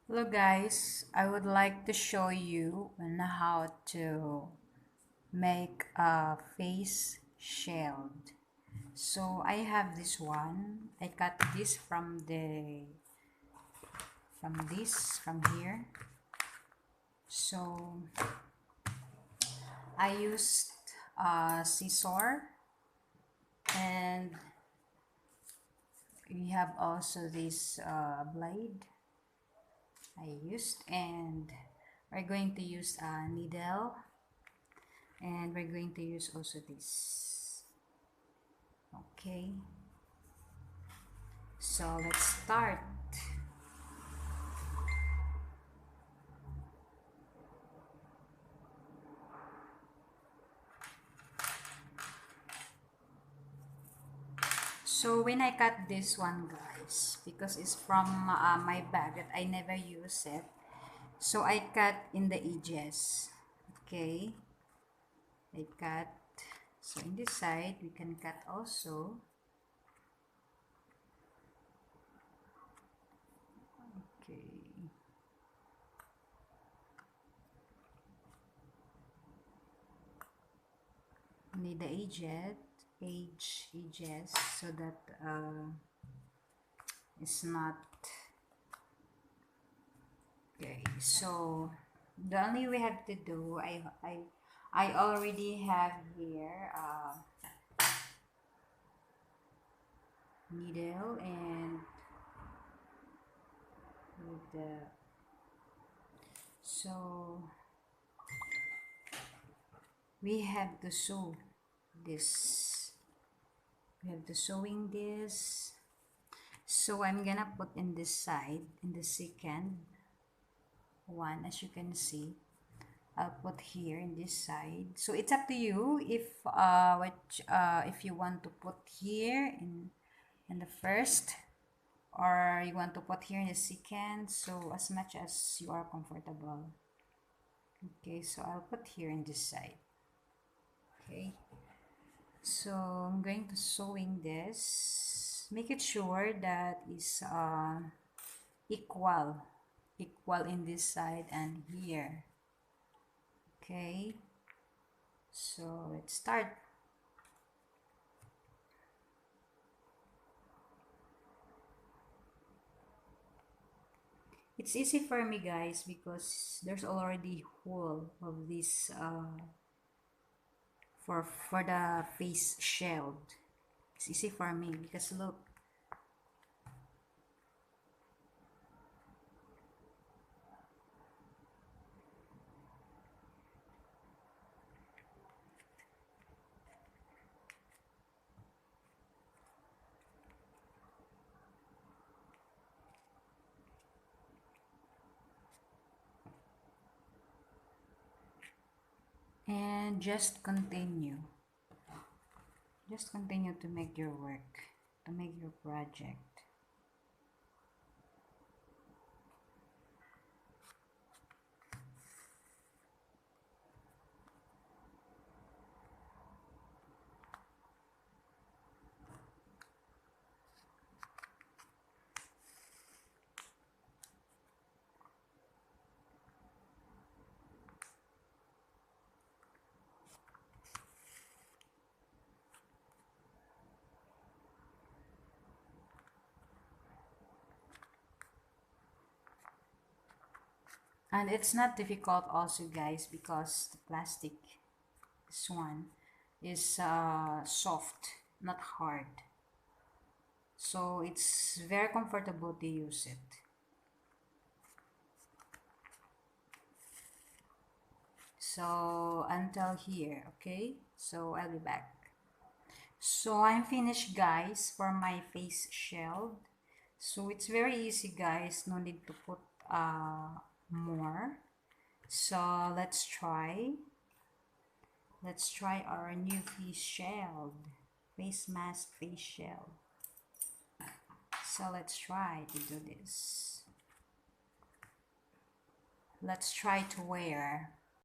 Hello guys, I would like to show you on how to make a face shield. So I have this one. I cut this from here. So I used a scissor, and we have also this blade I used, and we're going to use a needle, and we're going to use also this. Okay, so let's start. So when I cut this one, guys, because it's from my bag that I never use it, so I cut in the edges. Okay, I cut. So in this side we can cut also. Okay, need the edges so that it's not. Okay, so the only we have to do, I already have here needle and with the, so we have to sew this, we have to sewing this. So I'm gonna put in this side, in the second one, as you can see. I'll put here in this side. So it's up to you if you want to put here in the first, or you want to put here in the second. So as much as you are comfortable. Okay, so I'll put here in this side. Okay, so I'm going to sewing this. Make it sure that is equal in this side and here. Okay, so let's start. It's easy for me, guys, because there's already hole of this for the face shield. It's easy for me because look. And just continue to make your work, to make your project. And it's not difficult also, guys, because the plastic, this one, is soft, not hard. So it's very comfortable to use it. So until here, okay? So I'll be back. So I'm finished, guys, for my face shield. So it's very easy, guys. No need to put more. So let's try. Let's try our new face shield. Face mask face shield. So let's try to do this. Let's try to wear.